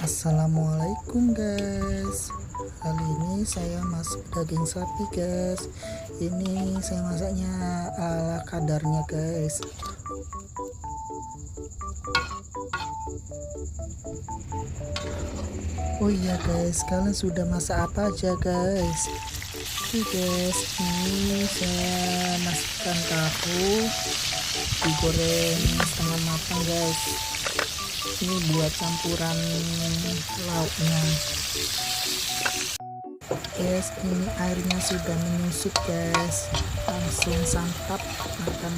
Assalamualaikum guys. Kali ini saya masak daging sapi guys. Ini saya masaknya ala kadarnya guys. Oh iya guys, kalian sudah masak apa aja guys? Oke guys, ini saya masukkan tahu digoreng setengah matang guys. Ini buat campuran lauknya guys. Ini airnya sudah menyusut guys, langsung santap makan.